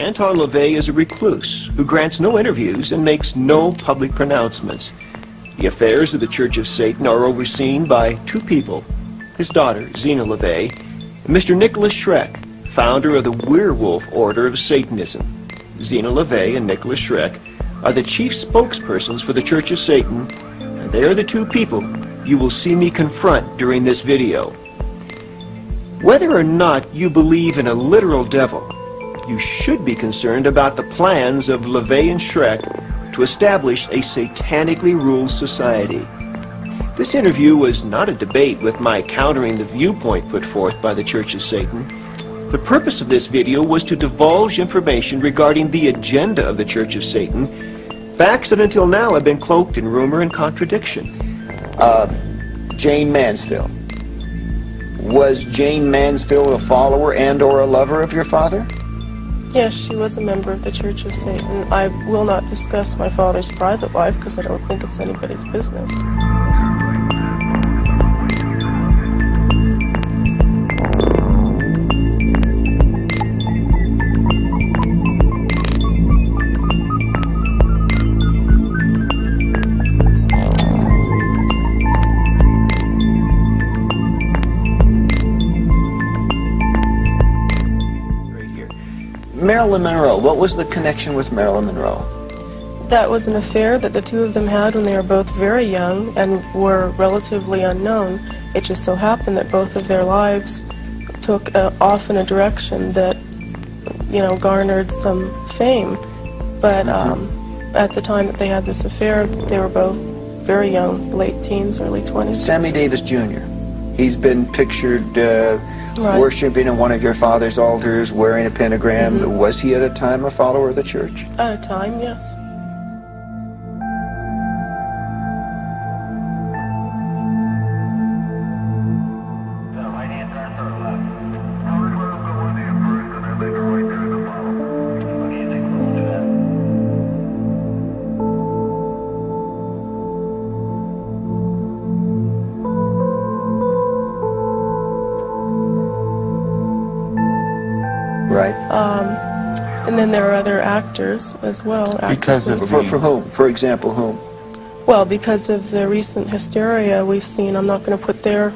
Anton LaVey is a recluse who grants no interviews and makes no public pronouncements. The affairs of the Church of Satan are overseen by two people, his daughter, Zena LaVey, and Mr. Nicholas Schreck, founder of the Werewolf Order of Satanism. Zena LaVey and Nicholas Schreck are the chief spokespersons for the Church of Satan, and they are the two people you will see me confront during this video. Whether or not you believe in a literal devil, you should be concerned about the plans of LaVey and Schreck to establish a satanically ruled society. This interview was not a debate with my countering the viewpoint put forth by the Church of Satan. The purpose of this video was to divulge information regarding the agenda of the Church of Satan, facts that until now have been cloaked in rumor and contradiction. Jane Mansfield. Was Jane Mansfield a follower and or a lover of your father? Yes, she was a member of the Church of Satan. I will not discuss my father's private life because I don't think it's anybody's business. Marilyn Monroe. What was the connection with Marilyn Monroe? That was an affair that the two of them had when they were both very young and were relatively unknown. It just so happened that both of their lives took off in a direction that, you know, garnered some fame. But at the time that they had this affair, they were both very young, late teens, early 20s. Sammy Davis Jr. He's been pictured Right. worshiping in one of your father's altars, wearing a pentagram. Was he at a time a follower of the church? At a time, yes. Right. And then there are other actors as well. Because of For whom? For example, whom? Well, because of the recent hysteria we've seen, I'm not going to put their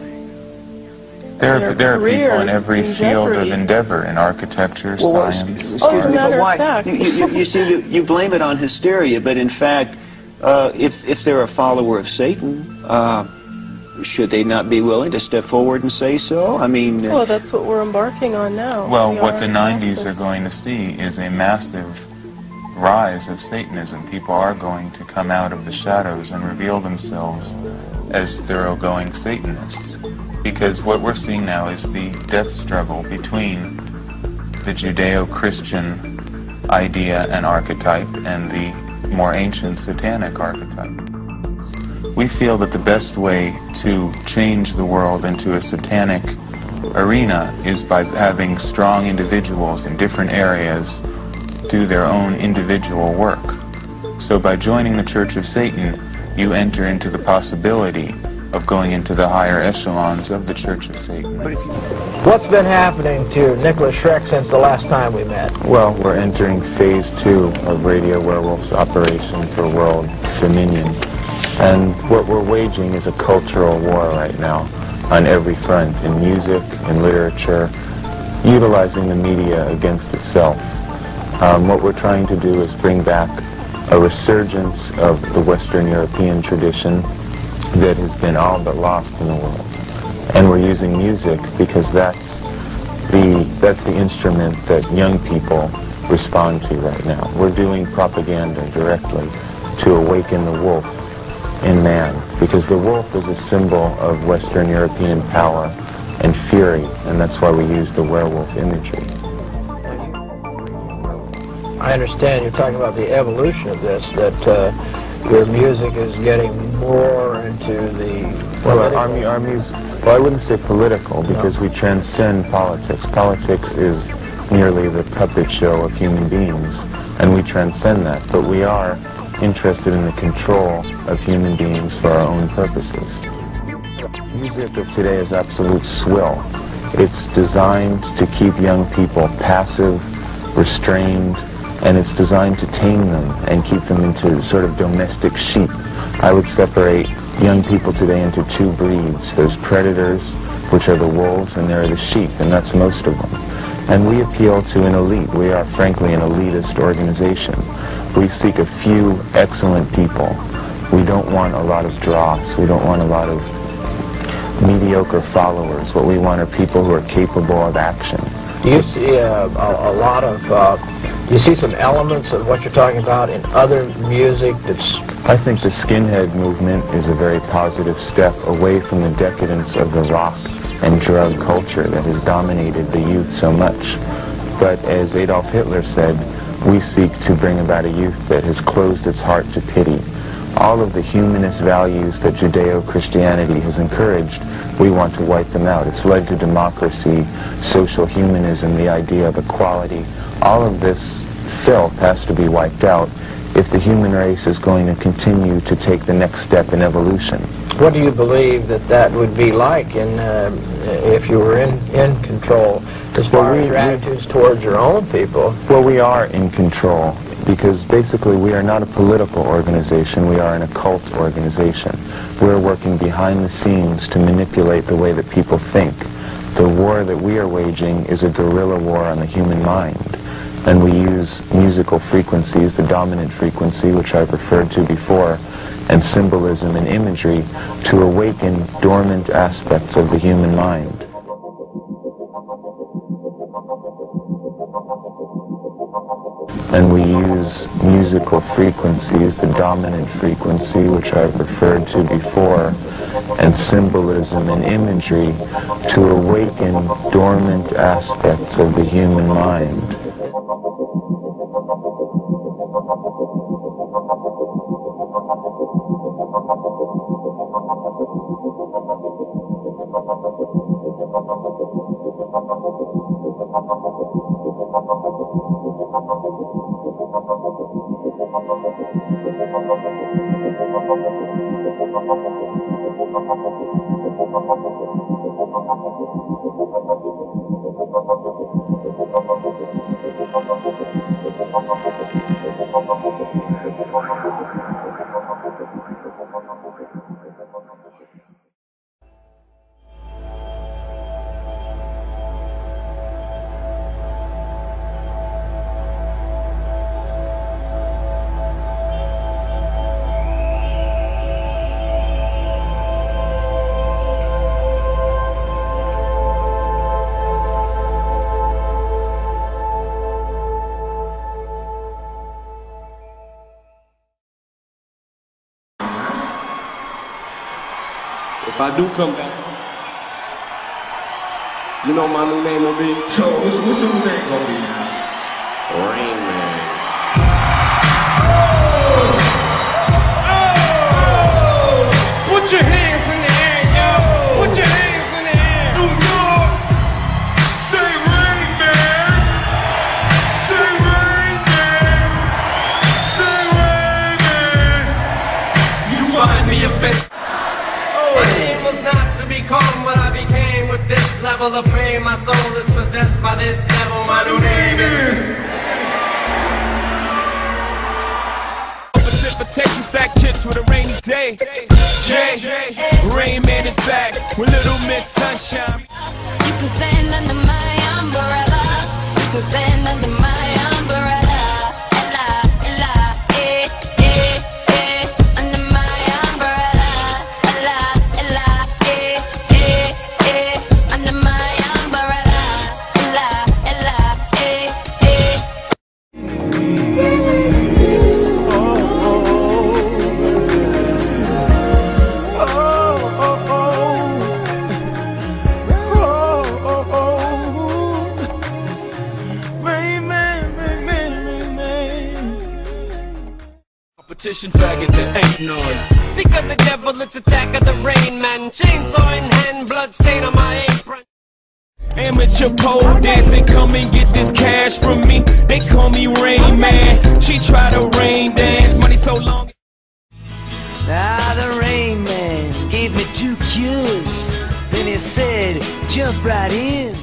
There are people in every in field of jeopardy. endeavor, in architecture, science. Oh, as a matter of fact. You see, you blame it on hysteria, but in fact, if they're a follower of Satan, should they not be willing to step forward and say so? I mean... Well, that's what we're embarking on now. Well, We what are the in 90s process. are going to see is a massive rise of Satanism. People are going to come out of the shadows and reveal themselves as thoroughgoing Satanists. Because what we're seeing now is the death struggle between the Judeo-Christian idea and archetype and the more ancient satanic archetype. We feel that the best way to change the world into a satanic arena is by having strong individuals in different areas do their own individual work. So by joining the Church of Satan, you enter into the possibility of going into the higher echelons of the Church of Satan. What's been happening to Nicholas Schreck since the last time we met? Well, we're entering phase 2 of Radio Werewolf's operation for world dominion. And what we're waging is a cultural war right now on every front, in music, in literature, utilizing the media against itself. What we're trying to do is bring back a resurgence of the Western European tradition that has been all but lost in the world. And we're using music because that's the instrument that young people respond to right now. We're doing propaganda directly to awaken the wolf in man, because the wolf is a symbol of Western European power and fury, and that's why we use the werewolf imagery. I understand you're talking about the evolution of this, that your music is getting more into the Well, our music, well, I wouldn't say political, because we transcend politics. Politics is merely the puppet show of human beings, and we transcend that, but we are interested in the control of human beings for our own purposes. Music of today is absolute swill. It's designed to keep young people passive, restrained, and it's designed to tame them and keep them into sort of domestic sheep. I would separate young people today into two breeds. There's predators, which are the wolves, and there are the sheep, and that's most of them. And we appeal to an elite. We are, frankly, an elitist organization. We seek a few excellent people. We don't want a lot of dross. We don't want a lot of mediocre followers. What we want are people who are capable of action. Do you see a lot of, do you see some elements of what you're talking about in other music that's... I think the skinhead movement is a very positive step away from the decadence of the rock and drug culture that has dominated the youth so much. But as Adolf Hitler said, we seek to bring about a youth that has closed its heart to pity. All of the humanist values that Judeo-Christianity has encouraged, we want to wipe them out. It's led to democracy, social humanism, the idea of equality. All of this filth has to be wiped out if the human race is going to continue to take the next step in evolution. What do you believe that would be like if you were in control as far as your attitudes towards your own people? Well, we are in control because basically we are not a political organization, we are an occult organization. We're working behind the scenes to manipulate the way that people think. The war that we are waging is a guerrilla war on the human mind. And we use musical frequencies, the dominant frequency, which I've referred to before, and symbolism and imagery to awaken dormant aspects of the human mind. And we use musical frequencies, the dominant frequency, which I've referred to before, and symbolism and imagery to awaken dormant aspects of the human mind. If I do come back, you know my new name will be? So, what's your new name gonna be now? Rain Man. Put your hands in the air, yo! Put your hands in the air! New York! Say Rain Man! Say Rain Man! Say Rain Man! You find me offensive. My aim was not to become what I became. With this level of fame, my soul is possessed by this devil. My new name is precipitation, stack chips with a rainy day. Jay, Rain Man is back with Little Miss Sunshine. You can stand under my umbrella. You can stand under my umbrella. Ella, ella, under my umbrella. Ella, ella, under my umbrella. Ella, ella, competition faggot, there ain't none. Speak of the devil, it's attack of the Rain Man. Chainsaw in hand, blood stain on my apron. Amateur pole dancing, come and get this cash from me. They call me Rain Man. She try to rain dance, money so long. Ah, the Rain Man gave me 2 cures. Then he said, jump right in.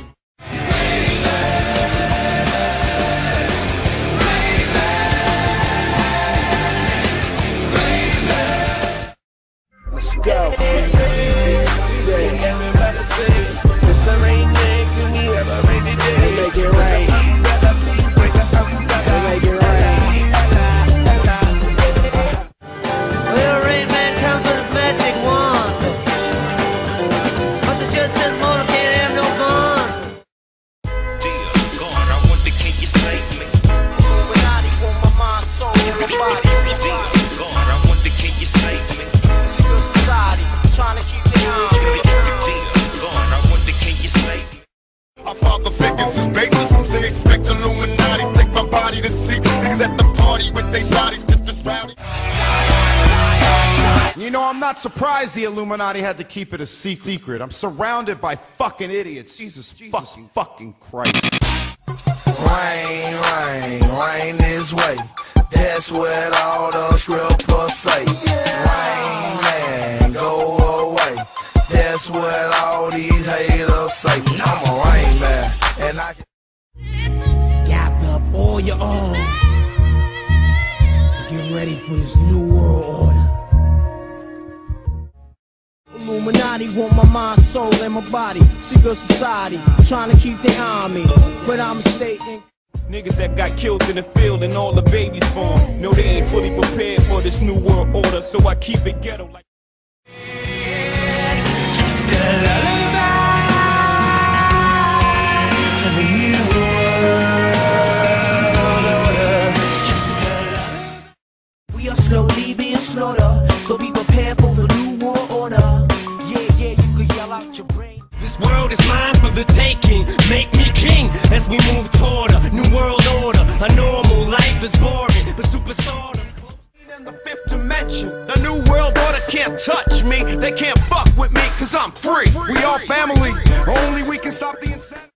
body. I wonder, can you save me? Secret society, trying to keep the army. I wonder, can you save me? Our father figures is basis. Some say expect Illuminati. Take my body to sleep. Niggas at the party with they shotties. Just rowdy. You know, I'm not surprised the Illuminati had to keep it a secret. I'm surrounded by fucking idiots. Jesus fucking Christ. Rain, rain, rain this way. That's what all the scrippers say. Rain man, go away. That's what all these haters say. I'm a rain man, and I can gather up all your arms. Get ready for this new world order. Illuminati want my mind, soul, and my body. Secret society, trying to keep their army, but I'm mistaken. Niggas that got killed in the field and all the babies born. No, they ain't fully prepared for this new world order, so I keep it ghetto like. Just a lullaby for the new world order. Just a lullaby. We are slowly being slaughtered, so be prepared for the new world order. Yeah, you can yell out your brain. This world is mine for the taking. Make me king as we move toward a new world order. A normal life is boring, but superstardom's close. In the fifth dimension, the new world order can't touch me. They can't fuck with me, cause I'm free. We all family, only we can stop the insanity.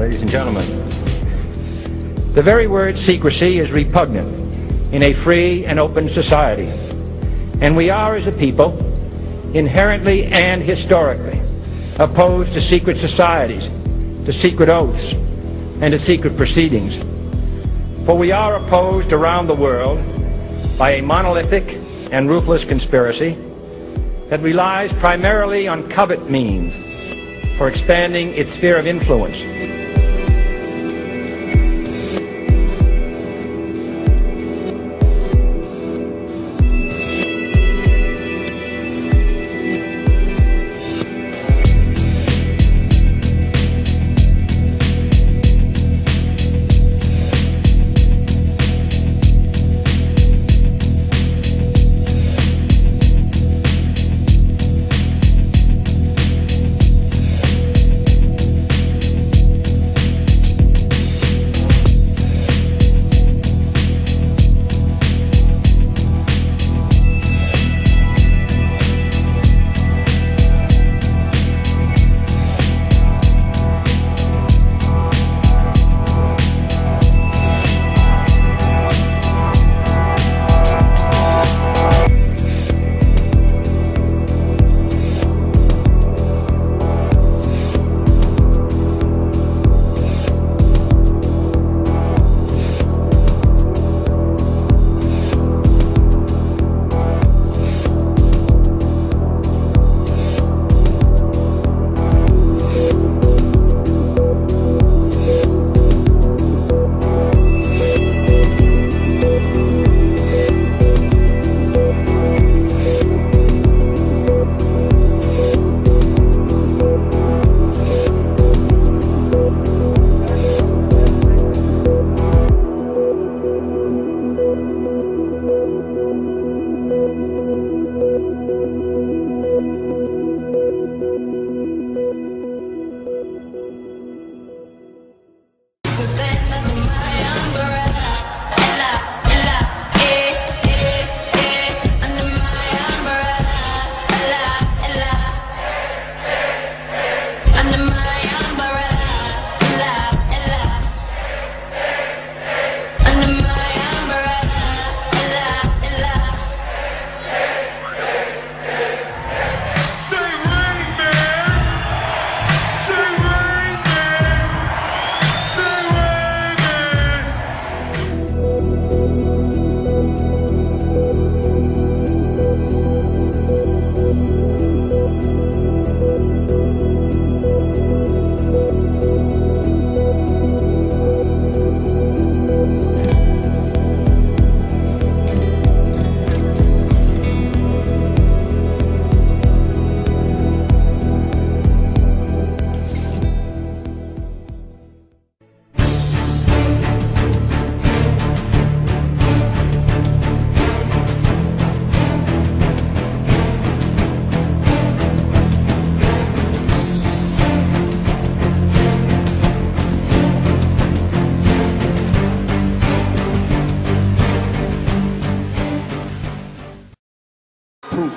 ladies and gentlemen. The very word secrecy is repugnant in a free and open society, and we are, as a people, inherently and historically opposed to secret societies, to secret oaths, and to secret proceedings. For we are opposed around the world by a monolithic and ruthless conspiracy that relies primarily on covert means for expanding its sphere of influence.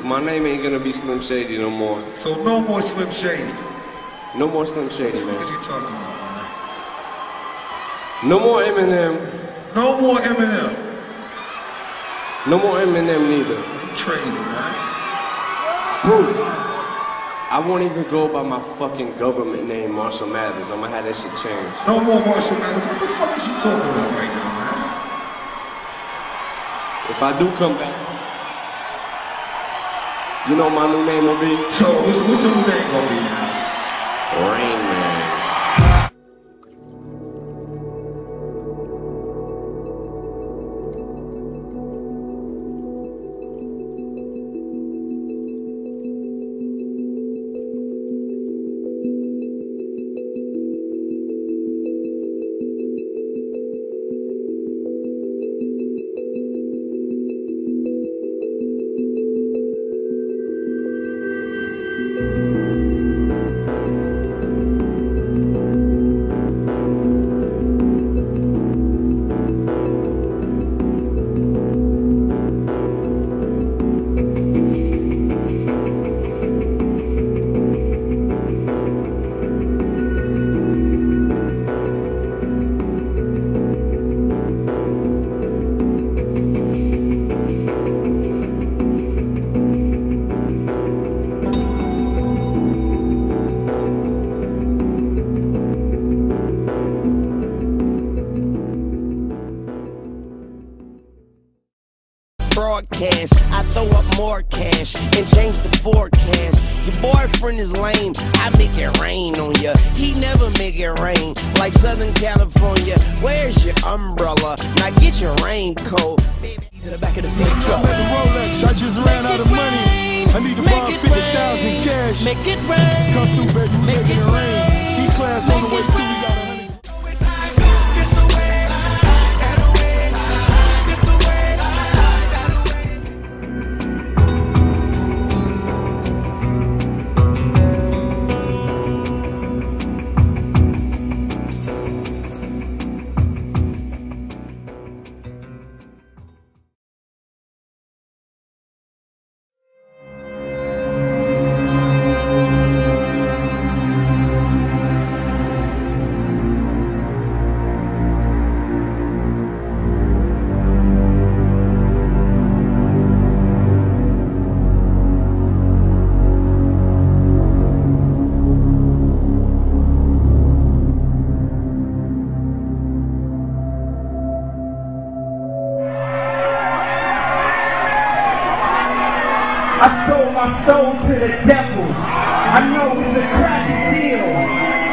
My name ain't gonna be Slim Shady no more. So no more Slim Shady. No more Slim Shady, man. What are you talking about, man? No more Eminem. No more Eminem. No more Eminem neither. You crazy, man. Proof. I won't even go by my fucking government name, Marshall Mathers. I'm gonna have that shit changed. No more Marshall Mathers. What the fuck is you talking about right now, man? If I do come back, you know my new name will be? So, what's your new name gonna be now? Rain Man. ass. I throw up more cash and change the forecast. Your boyfriend is lame, I make it rain on ya. He never make it rain like Southern California. Where's your umbrella? Now get your raincoat. In the back of the tank truck. Rolex, I just ran out of money. I need to borrow 50,000 cash. Make it rain. Come through, baby, make it rain. E-class on the way too. We got 100. I sold my soul to the devil. I know it's a crappy deal.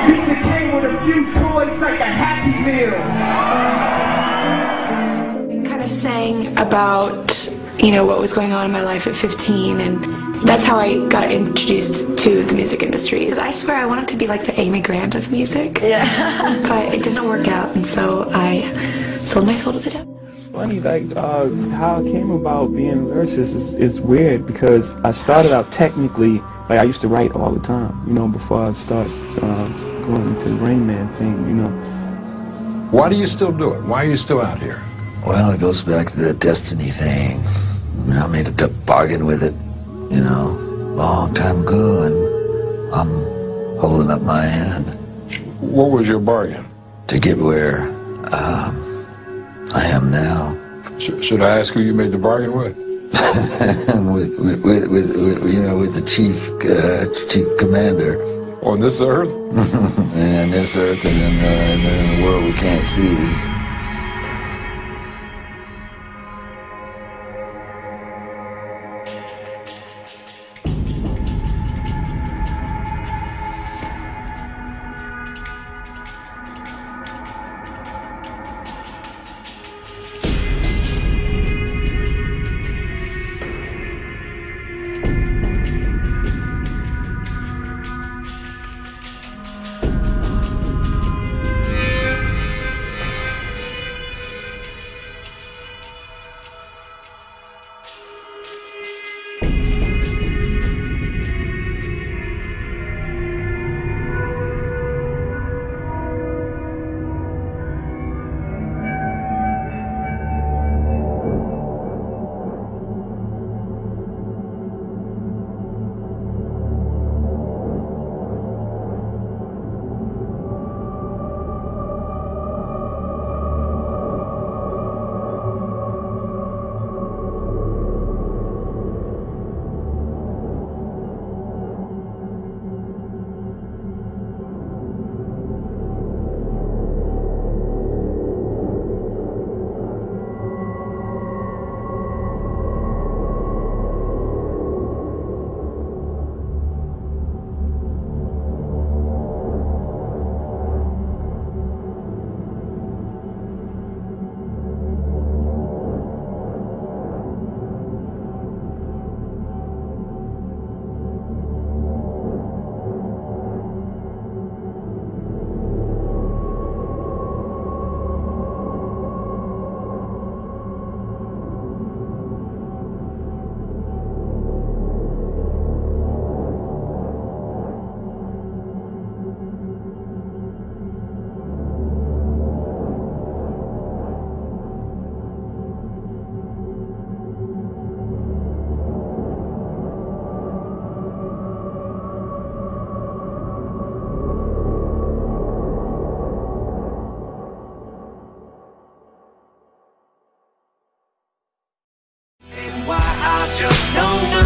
This it came with a few toys like a Happy Meal. Kind of sang about, you know, what was going on in my life at 15, and that's how I got introduced to the music industry. I swear I wanted to be like the Amy Grant of music. Yeah. But it didn't work out, and so I sold my soul to the devil. Funny, like how I came about being a lyricist is weird, because I started out technically, like I used to write all the time, you know, before I started going into the Rain Man thing, you know. Why do you still do it? Why are you still out here? Well, it goes back to the destiny thing. I mean, I made a bargain with it, you know, long time ago, and I'm holding up my end. What was your bargain? To get where I am now. Should I ask who you made the bargain with? with the chief commander. On this earth? And this earth, and then in the world we can't see.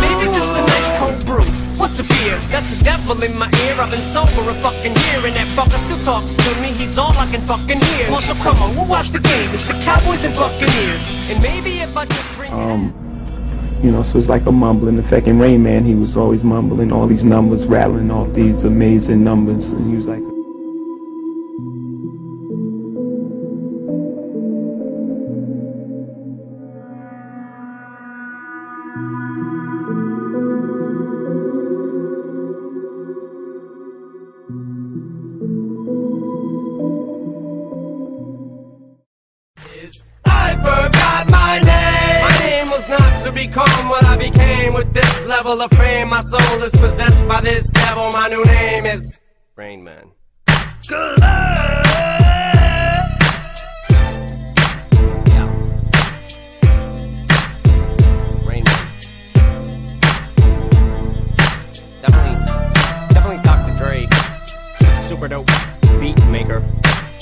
Maybe just a nice cold brew. What's a beer? That's a devil in my ear. I've been sober a fucking year, and that fucker still talks to me. He's all I can fucking hear. So come on, we'll watch the game. It's the Cowboys and Buccaneers. And maybe if I just drink. You know, so it's like a mumbling effect. In Rain Man, he was always mumbling all these numbers, rattling off these amazing numbers, and he was like... I forgot my name. My name was not to become what I became. With this level of fame, my soul is possessed by this devil. My new name is Rain Man. Yeah. Rain Man. Definitely Dr. Dre. Super dope beat maker.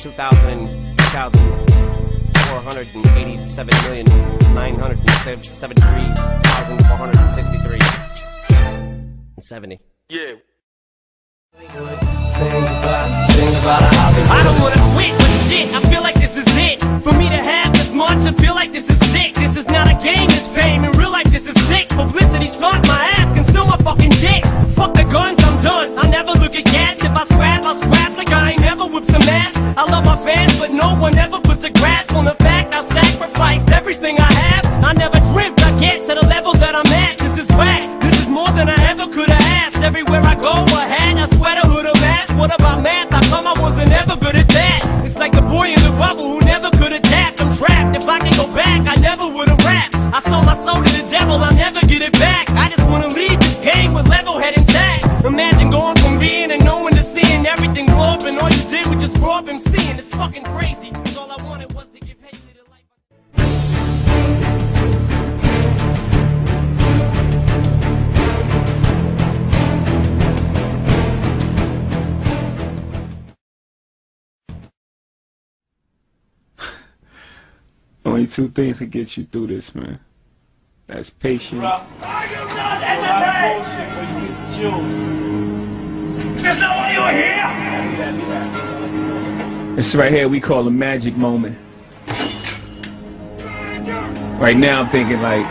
483,463,463. Yeah. Sing about a hobby. I don't wanna quit, but shit, I feel like this is it. For me to have this much, I feel like this is sick. This is not a game, it's fame. In real life, this is sick. Publicity stunt my ass, conceal my fucking dick. Fuck the guns, I'm done. I never look at cats. If I scrap, I'll scrap like I ain't never whipped some ass. I love my fans, but no one ever puts a grasp on the fact I've sacrificed everything I have. I never dreamt I'd get to the level that I'm at. This is whack. This is more than I ever could have asked. Everywhere I go, a hat, a sweater, hood, a mask. What about math? How come I wasn't ever good at that? It's like the boy in the bubble who never could adapt. I'm trapped. If I can go back, I never would have rapped. I sold my soul to the devil, I'll never get it back. I just wanna leave this game with level head intact. Imagine going from being and knowing to seeing everything blow up, and all you did was just grow up and seeing. It's fucking crazy. Cause all I wanted was to give Haley the life. Only two things can get you through this, man. That's patience. That's not why you're here. This right here we call a magic moment. Right now I'm thinking like,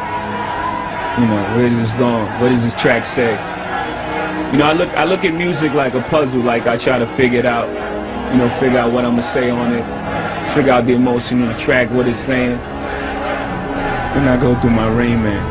you know, where's this going? What does this track say? You know, I look at music like a puzzle. Like I try to figure it out. You know, figure out what I'm gonna say on it. Figure out the emotion of the track, what it's saying. Then I go through my Rain Man.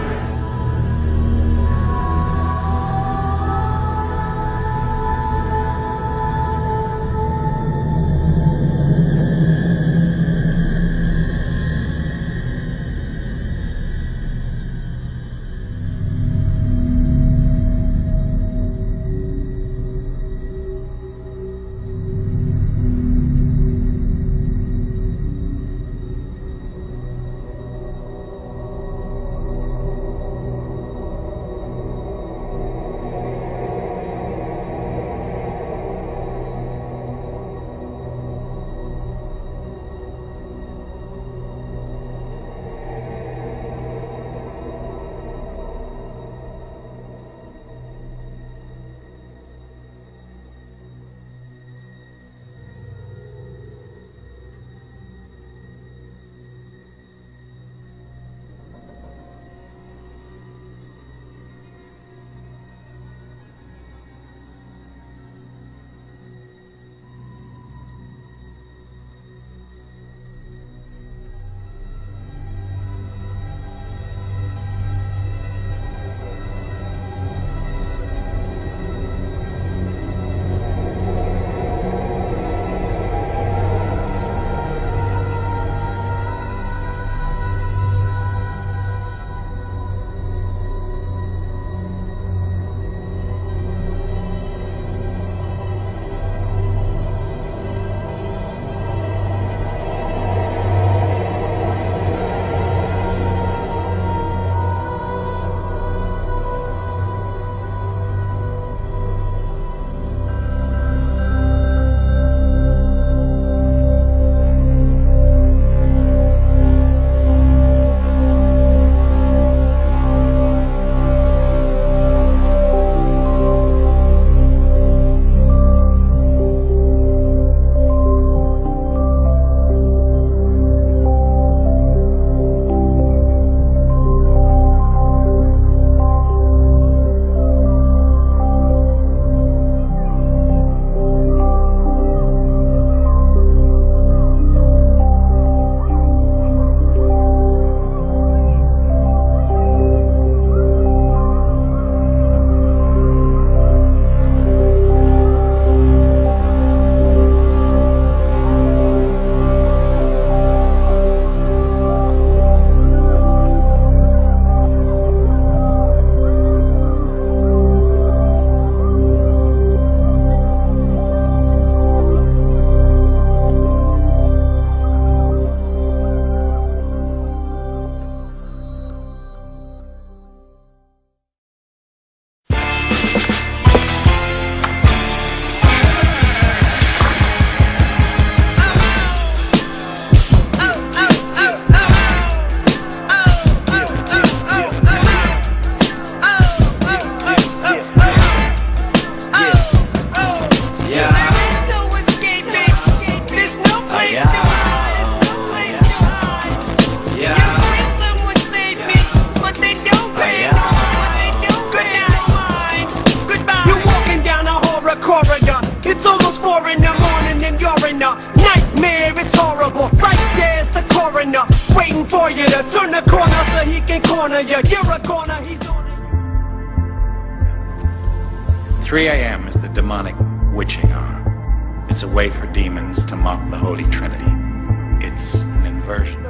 fucking corner you. You're a corner, he's on it. 3 a.m. is the demonic witching hour. It's a way for demons to mock the Holy Trinity. It's an inversion.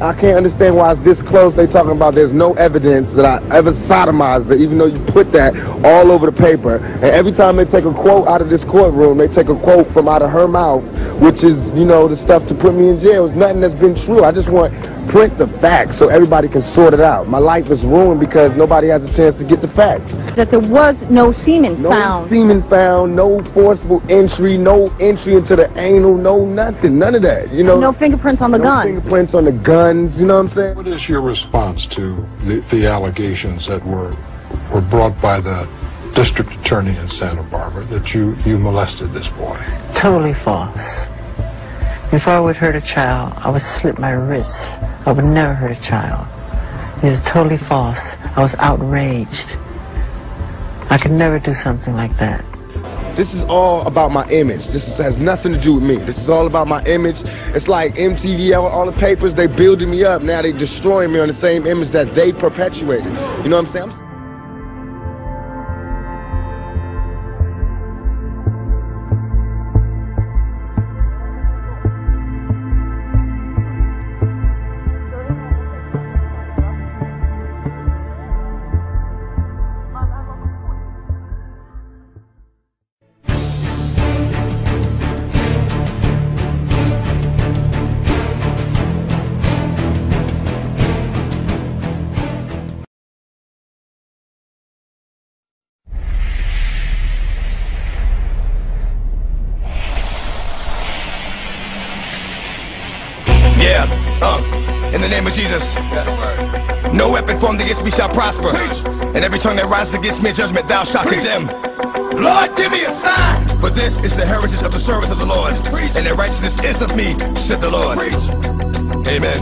I can't understand why it's this close. They talking about there's no evidence that I ever sodomized her, even though you put that all over the paper. And every time they take a quote out of this courtroom, they take a quote from out of her mouth, which is, you know, the stuff to put me in jail. It's nothing that's been true. I just want print the facts so everybody can sort it out. My life is ruined because nobody has a chance to get the facts. That there was no semen found. No semen found, no forcible entry, no entry into the anal, no nothing, none of that. You know, no fingerprints on the gun. No fingerprints on the guns, you know what I'm saying? What is your response to the allegations that were brought by the district attorney in Santa Barbara that you molested this boy? Totally false. If I would hurt a child, I would slit my wrists. I would never hurt a child. This is totally false. I was outraged. I could never do something like that. This is all about my image. This has nothing to do with me. This is all about my image. It's like MTV, all the papers, they building me up. Now they destroying me on the same image that they perpetuated. You know what I'm saying? In the name of Jesus, no weapon formed against me shall prosper, and every tongue that rises against me in judgment thou shalt condemn. Lord, give me a sign, for this is the heritage of the service of the Lord, and the righteousness is of me, said the Lord. Amen.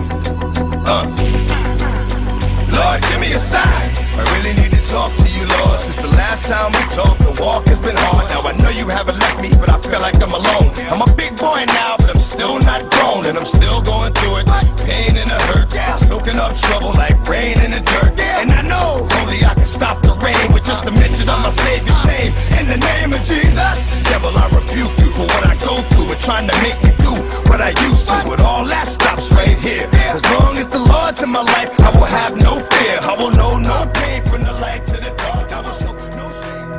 Lord, give me a sign. I really need to talk to you, Lord. Since the last time we talked, the walk has been hard. Now I know you haven't left me, but I feel like I'm alone. I'm a big boy now, but I'm still not grown, and I'm still going through it. Pain and the hurt, soaking up trouble like rain in the dirt. And I know only I can stop the rain with just a mention of my Savior's name. In the name of Jesus, devil, I rebuke you for what I go through and trying to make me do what I used to. But all that stops right here. As long as the Lord's in my life, I will have no fear. I will know no pain from the light to the dark. I will show no shame.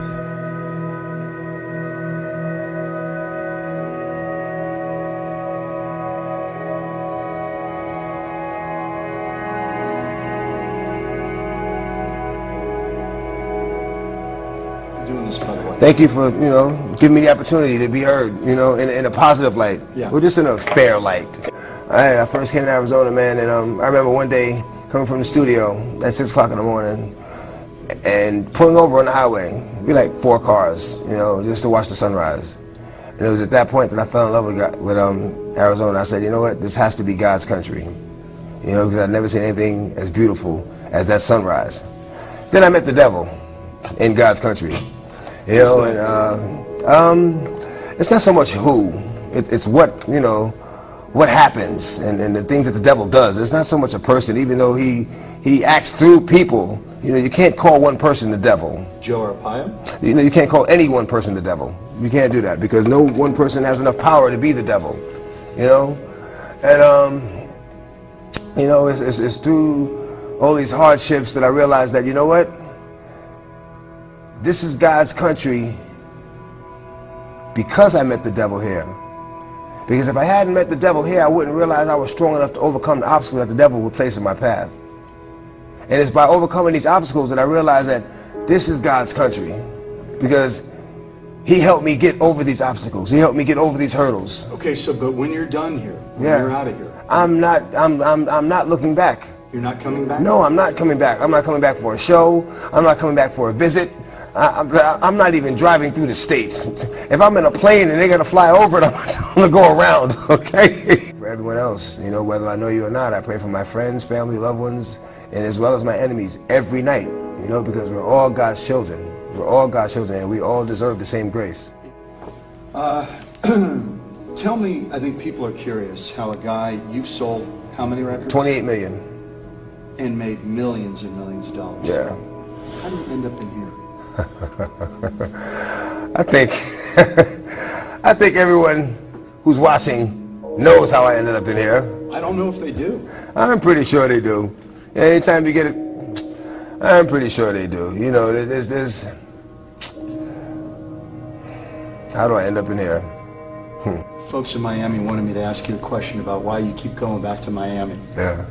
Thank you for, you know, giving me the opportunity to be heard, you know, in a positive light, or just in a fair light. I first came to Arizona, man, and I remember one day coming from the studio at 6 o'clock in the morning and pulling over on the highway. We like 4 cars, you know, just to watch the sunrise. And it was at that point that I fell in love with Arizona. I said, you know what, this has to be God's country, you know, because I'd never seen anything as beautiful as that sunrise. Then I met the devil in God's country. You know, and it's not so much who, it's what, you know, what happens and the things that the devil does. It's not so much a person, even though he acts through people. You know, you can't call one person the devil. Joe Arpaio? You know, you can't call any one person the devil. You can't do that because no one person has enough power to be the devil. You know, and you know, it's through all these hardships that I realized that, you know what, this is God's country because I met the devil here. Because if I hadn't met the devil here, I wouldn't realize I was strong enough to overcome the obstacles that the devil would place in my path. And it's by overcoming these obstacles that I realized that this is God's country. Because He helped me get over these obstacles. He helped me get over these hurdles. Okay, so but when you're done here, when you're out of here, I'm not looking back. You're not coming back? No, I'm not coming back. I'm not coming back for a show. I'm not coming back for a visit. I'm not even driving through the states. If I'm in a plane and they're gonna fly over it, I'm gonna go around, okay? For everyone else, you know, whether I know you or not, I pray for my friends, family, loved ones, and as well as my enemies every night, you know, because we're all God's children. We're all God's children, and we all deserve the same grace. Tell me, I think people are curious, how a guy, you've sold how many records? 28 million. And made millions and millions of dollars. Yeah. How did you end up in here? I think everyone who's watching knows how I ended up in here. I don't know if they do. I'm pretty sure they do. Anytime you get it, I'm pretty sure they do. You know, there's how do I end up in here? Folks in Miami wanted me to ask you a question about why you keep going back to Miami. Yeah.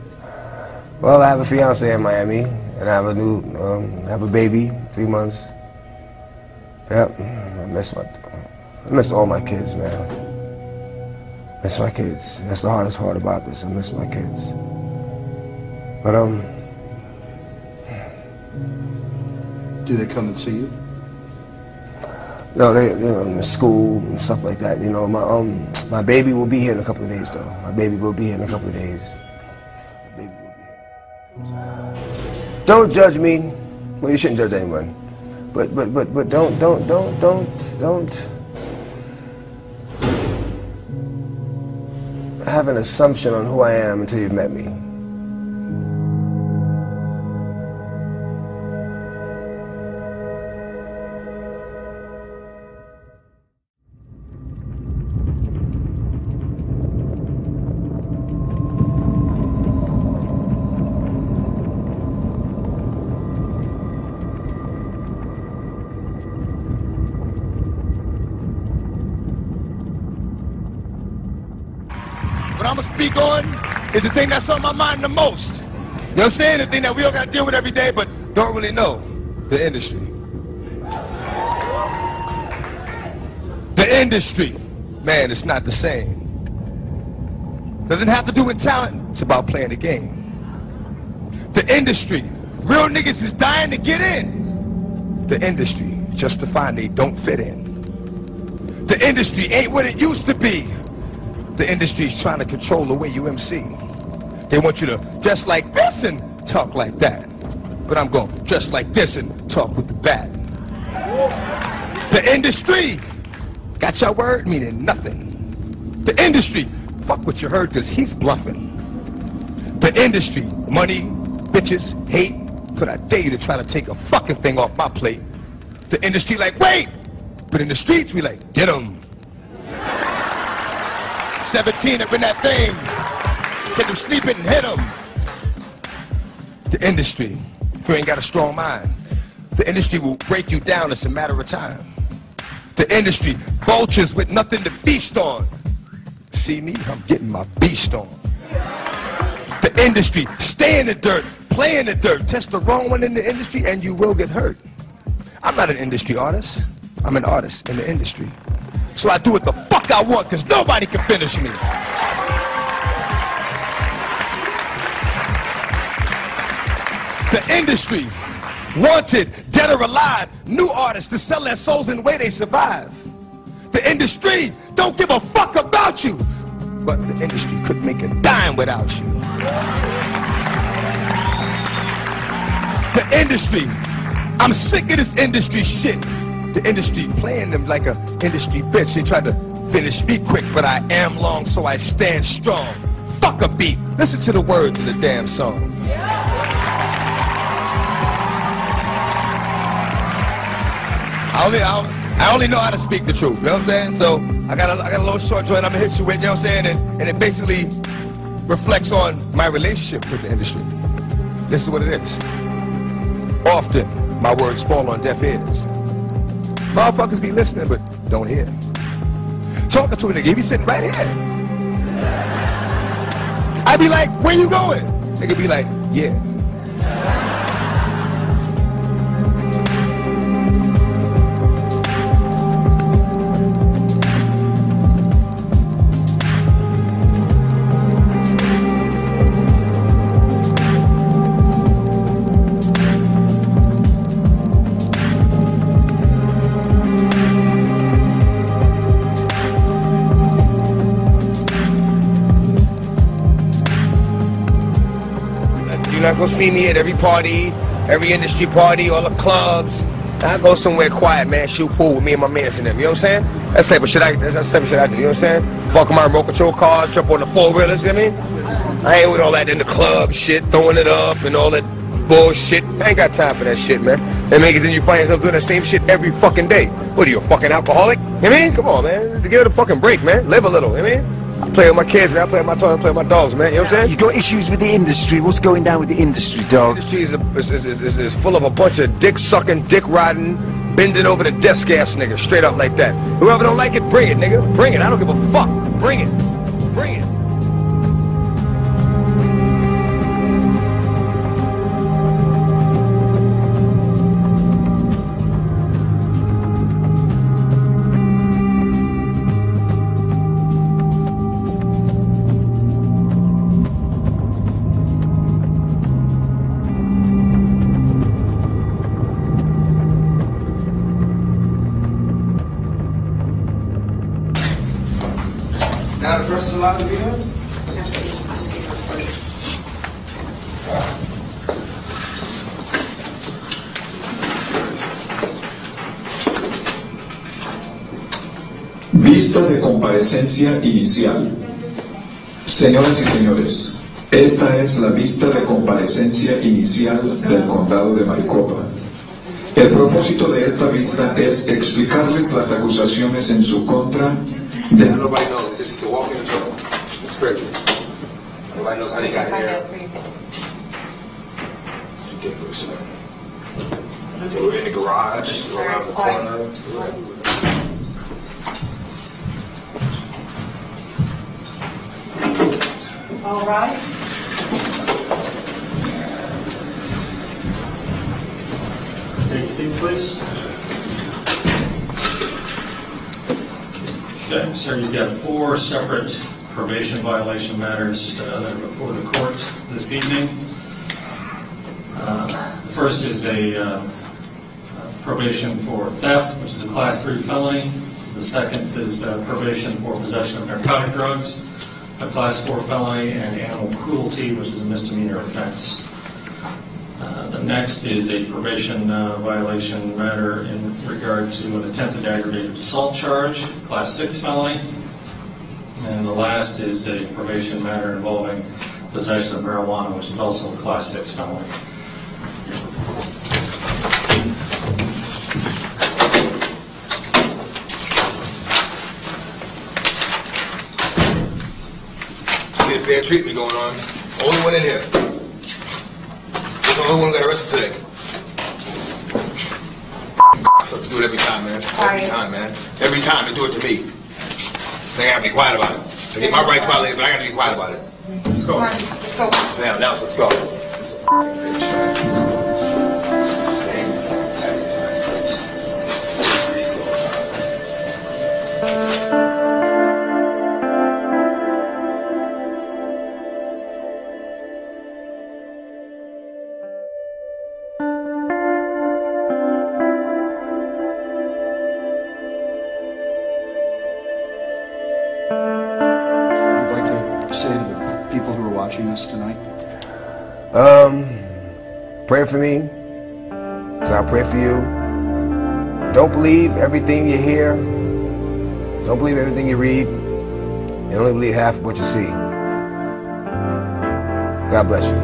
Well, I have a fiance in Miami, and I have a new, have a baby, 3 months. Yep. I miss all my kids, man. Miss my kids. That's the hardest part about this. I miss my kids. But do they come and see you? No, they in school and stuff like that. You know, my baby will be here in a couple of days, though. My baby will be here in a couple of days. My baby will be here. Don't judge me. Well, you shouldn't judge anyone. But don't have an assumption on who I am until you've met me. What I'm gonna speak on is the thing that's on my mind the most. You know what I'm saying? The thing that we all gotta deal with every day, but don't really know. The industry. The industry. Man, it's not the same. Doesn't have to do with talent. It's about playing the game. The industry. Real niggas is dying to get in. The industry. Just to find they don't fit in. The industry ain't what it used to be. The industry is trying to control the way you MC. They want you to dress like this and talk like that. But I'm going to dress like this and talk with the bat. The industry got your word meaning nothing. The industry, fuck what you heard because he's bluffing. The industry, money, bitches, hate. Could I dare you to try to take a fucking thing off my plate? The industry like, wait! But in the streets, we like, get 'em. 17 up in that thing. Get them sleeping and hit them. The industry, if you ain't got a strong mind, the industry will break you down. It's a matter of time. The industry, vultures with nothing to feast on. See me? I'm getting my beast on. The industry, stay in the dirt, play in the dirt. Test the wrong one in the industry and you will get hurt. I'm not an industry artist. I'm an artist in the industry. So I do what the fuck I want because nobody can finish me. The industry, wanted, dead or alive, new artists to sell their souls in the way they survive. The industry don't give a fuck about you, but the industry couldn't make a dime without you. The industry, I'm sick of this industry shit. The industry playing them like a industry bitch. They tried to finish me quick, but I am long, so I stand strong. Fuck a beat. Listen to the words of the damn song. I only know how to speak the truth, you know what I'm saying? So I got a little short joint I'm gonna hit you with, you know what I'm saying? And it basically reflects on my relationship with the industry. This is what it is. Often, my words fall on deaf ears. Motherfuckers be listening, but don't hear. Talking to a nigga, he be sitting right here. I be like, where you going? Nigga be like, yeah. You're not gonna see me at every party, every industry party, all the clubs. I go somewhere quiet, man, shoot pool with me and my mans and them, you know what I'm saying? That's the type of shit I do, you know what I'm saying? Fuck my remote control cars, jump on the four-wheelers, you know what I mean? I ain't with all that in the club shit, throwing it up and all that bullshit. I ain't got time for that shit, man. And then you find yourself doing the same shit every fucking day. What are you, a fucking alcoholic? You know what I mean? Come on, man. Give it a fucking break, man. Live a little, you know what I mean? I play with my kids, man. I play with my toys, I play with my dogs, man. You know what I'm saying? You got issues with the industry. What's going down with the industry, dog? The industry is full of a bunch of dick-sucking, dick-riding, bending over the desk-ass niggas, straight up like that. Whoever don't like it, bring it, nigga. Bring it. I don't give a fuck. Bring it. Bring it. Now the person allowed to be here? Vista de comparecencia inicial. Señoras y señores, esta es la vista de comparecencia inicial del condado de Maricopa. El propósito de esta vista es explicarles las acusaciones en su contra de... Nobody knows. Just to walk in the door. It's crazy. Nobody knows how they got here. Ridiculous, man. They were in the garage, around the corner. All right. Take a seat, please. Okay, sir, you've got 4 separate probation violation matters that are before the court this evening. The first is a probation for theft, which is a Class 3 felony. The second is probation for possession of narcotic drugs, a Class 4 felony, and animal cruelty, which is a misdemeanor offense. The next is a probation violation matter in regard to an attempted aggravated assault charge, Class 6 felony. And the last is a probation matter involving possession of marijuana, which is also a Class 6 felony. See the fair treatment going on. Only one in here. The only one got arrested today. So do it every time, man. Every time, man. Every time they do it to me. They gotta be quiet about it. They get my rights violated, but I gotta be quiet about it. Let's go. Let's go. Now, let's go. Say to the people who are watching us tonight? Pray for me, because I pray for you. Don't believe everything you hear. Don't believe everything you read. And only believe half of what you see. God bless you.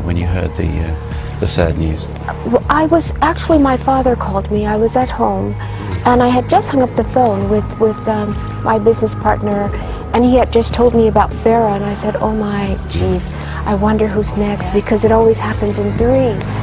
When you heard the sad news? Well, my father called me. I was at home, and I had just hung up the phone with my business partner, and he had just told me about Farrah, and I said, oh my, geez, I wonder who's next, because it always happens in threes.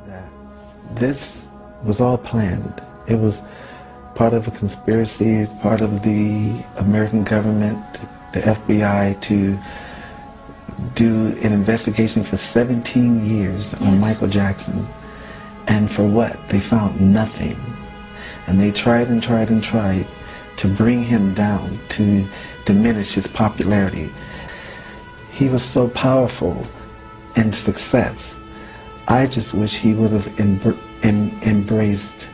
that this was all planned. It was part of a conspiracy, it's part of the American government, the FBI, to do an investigation for 17 years on Michael Jackson. And for what? They found nothing. And they tried and tried and tried to bring him down, to diminish his popularity. He was so powerful in success. I just wish he would have embraced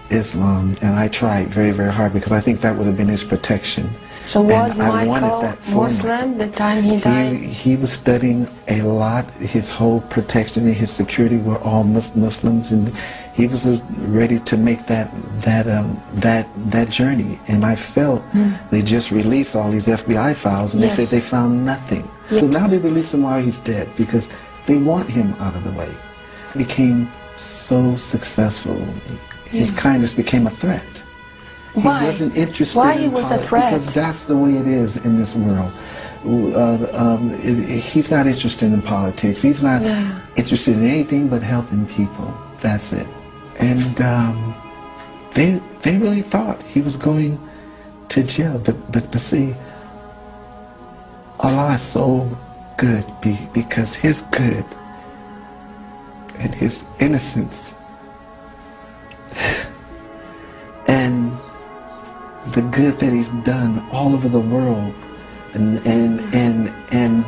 Islam, and I tried very, very hard because I think that would have been his protection. So was and Michael Muslim the time he died? He was studying a lot. His whole protection and his security were all Muslims, and he was ready to make that journey. And I felt they just released all these FBI files, and they said they found nothing. So now they release him while he's dead because they want him out of the way. He became so successful. His kindness became a threat. Why? He wasn't interested Why in he was a politics, threat? because that's the way it is in this world. He's not interested in politics. He's not interested in anything but helping people. That's it. And they really thought he was going to jail. But see, Allah is so good because his good and his innocence and the good that he's done all over the world, and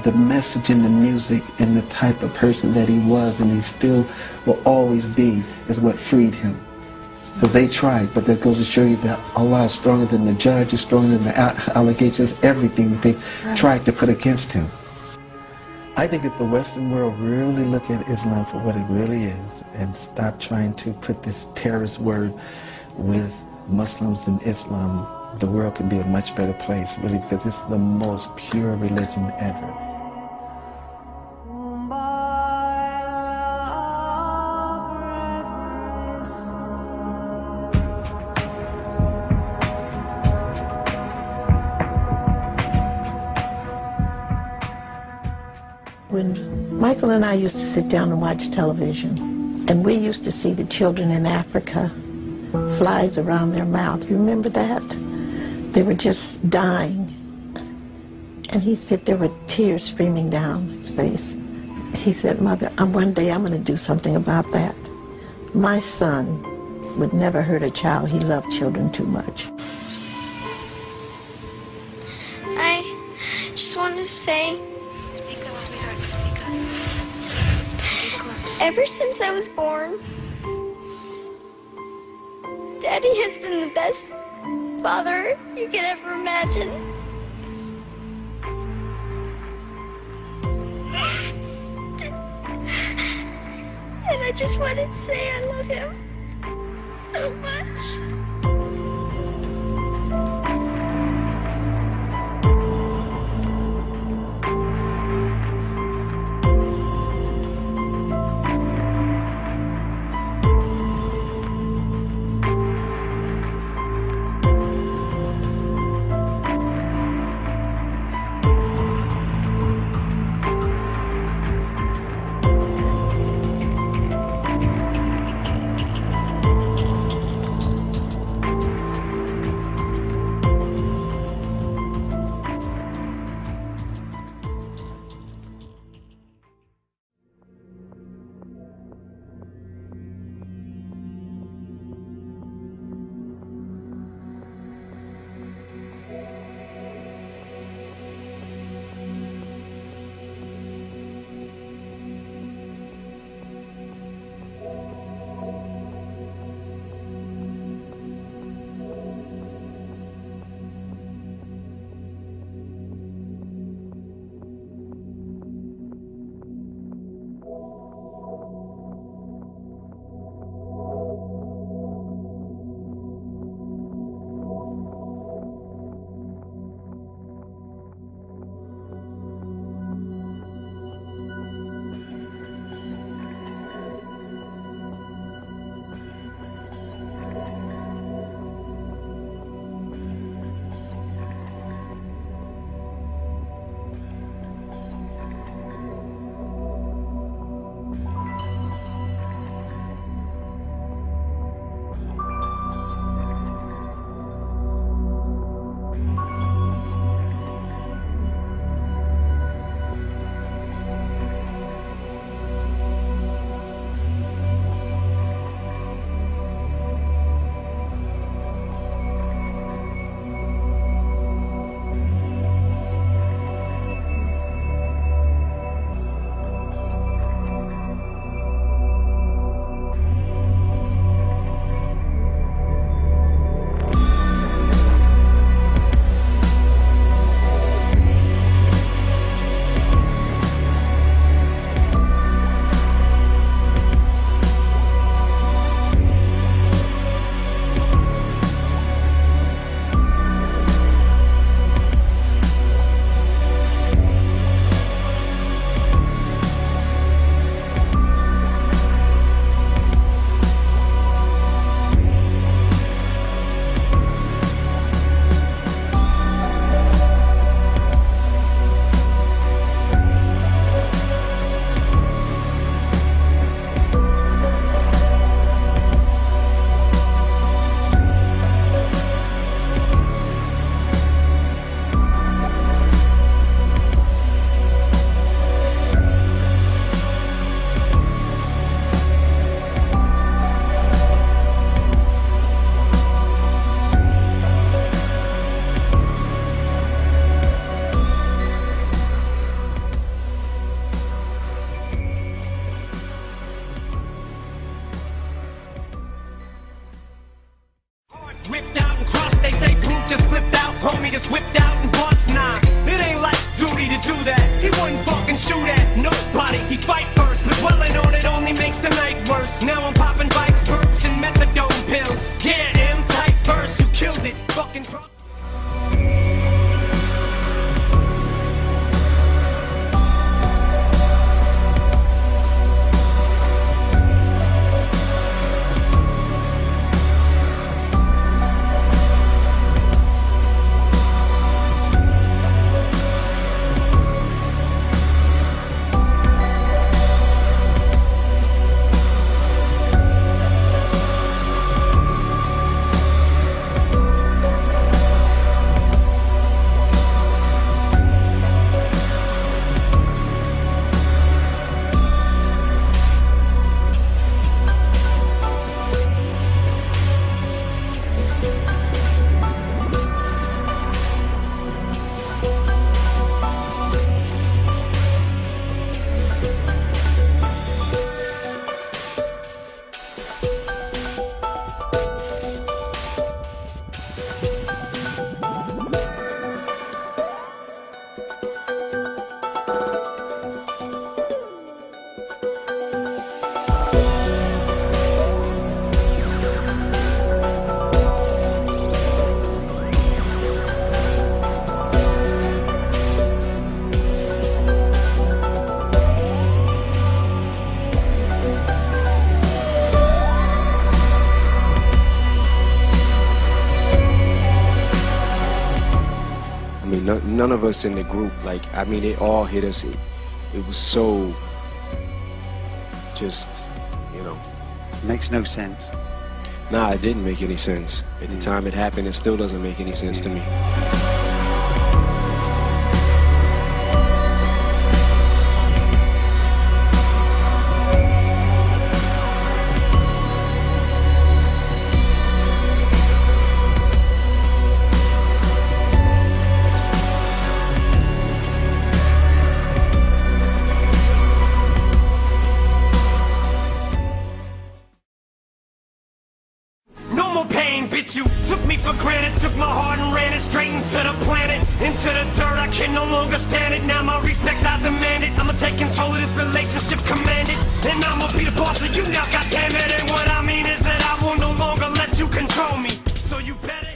the message in the music and the type of person that he was and he still will always be, is what freed him. Because they tried, but that goes to show you that Allah is stronger than the judge, is stronger than the allegations, everything that they tried to put against him. I think if the Western world really look at Islam for what it really is and stop trying to put this terrorist word with Muslims and Islam, the world could be a much better place, really, because it's the most pure religion ever. When Michael and I used to sit down and watch television, and we used to see the children in Africa, flies around their mouth. You remember that? They were just dying. And he said there were tears streaming down his face. He said, Mother, one day I'm going to do something about that. My son would never hurt a child. He loved children too much. I just want to say, speak up, sweetheart, speak up. Ever since I was born, Daddy has been the best father you could ever imagine. And I just wanted to say I love him so much. none of us in the group, like, I mean, it all hit us. It was so, just, you know. Makes no sense. Nah, it didn't make any sense. At the time it happened, it still doesn't make any sense to me. You took me for granted, took my heart and ran it straight into the planet, into the dirt. I can no longer stand it. Now my respect I demand it. I'ma take control of this relationship, command it, and I'ma be the boss of you now. Goddamn it! And what I mean is that I will no longer let you control me. So you better.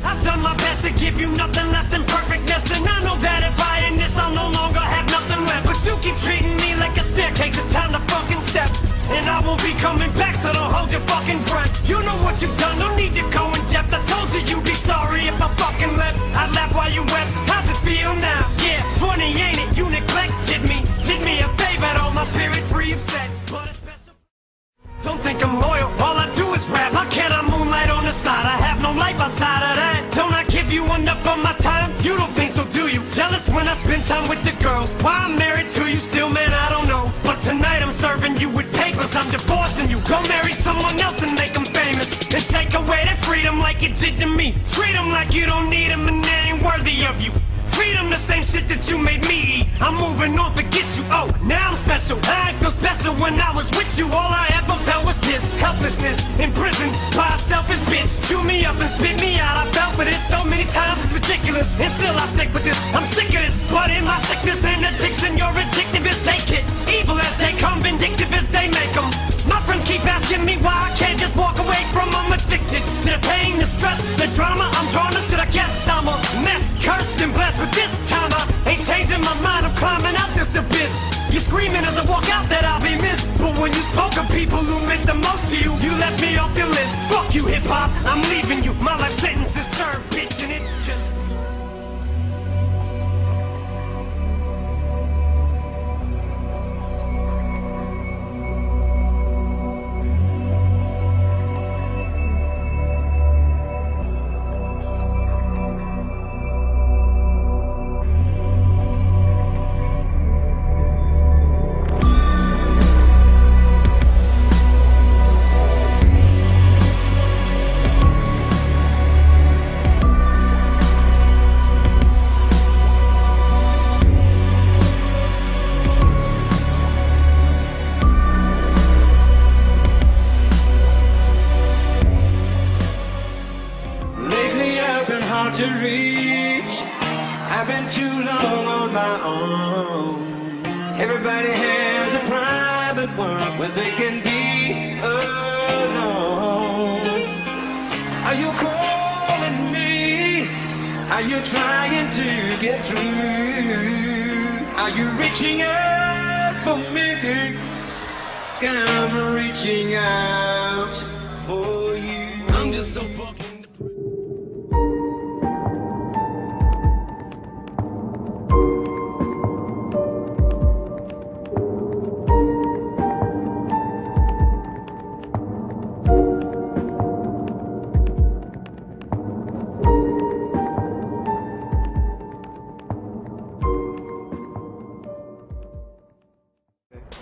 I've done my best to give you nothing less than perfectness, and I know that if I end this, I'll no longer have nothing left. But you keep treating me like a staircase. It's time to fucking step. And I won't be coming back, so don't hold your fucking breath. You know what you've done, no need to go in depth. I told you you'd be sorry if I fucking left. I laughed while you wept. How's it feel now? Yeah, funny, ain't it? You neglected me. Did me a favor, though, my spirit free of set. But it's special. Don't think I'm loyal, all I do is rap. How can I moonlight on the side? I have no life outside of that. Don't I give you enough of my time? You don't think so, do you? Jealous when I spend time with the girls. Why I'm married to you still, man, I don't know. But tonight I'm serving you with papers, I'm divorcing you. Go marry someone else and make them famous, and take away their freedom like it did to me. Treat them like you don't need them and they ain't worthy of you. Feed them the same shit that you made me eat. I'm moving on, forget you. Oh, now I'm special. I ain't feel special when I was with you. All I ever felt was this helplessness, imprisoned by a selfish bitch. Chew me up and spit me out. I felt for this so many times, it's ridiculous. And still I stick with this. I'm sick of this. But in my sickness and addiction, you're addictive as they get. Evil as they come, vindictive as they make them. My friends keep asking me why I can't just walk away from them. Addicted to the pain, the stress, the drama. I'm drawn to shit, I guess I'm a mess. Cursed and blessed, but this time I ain't changing my mind. I'm climbing out this abyss. You're screaming as I walk out that I'll be missed. But when you spoke of people who meant the most to you, you left me off your list. Fuck you, hip-hop, I'm leaving you. My life sentence is served, bitch, and it's just... To reach, I've been too long on my own. Everybody has a private world where they can be alone. Are you calling me? Are you trying to get through? Are you reaching out for me? I'm reaching out for you. I'm just so fucking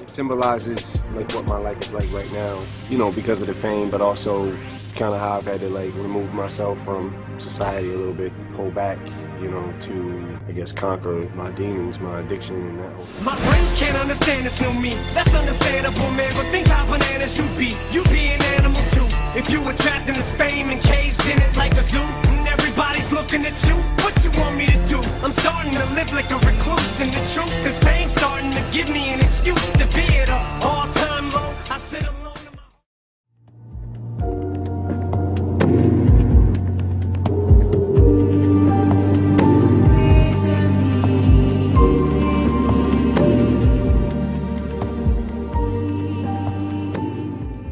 symbolizes like what my life is like right now, you know, because of the fame, but also kind of how I've had to like remove myself from society a little bit, pull back, you know, to, I guess, conquer my demons, my addiction, and that whole thing. My friends can't understand this new me. That's understandable, man, but think how bananas you be. You be an animal too. If you were trapped in this fame and caged in it like a zoo, and everybody's looking at you, what you want me to do? I'm starting to live like a recluse, and the truth is fame starting to give me an excuse to be it up.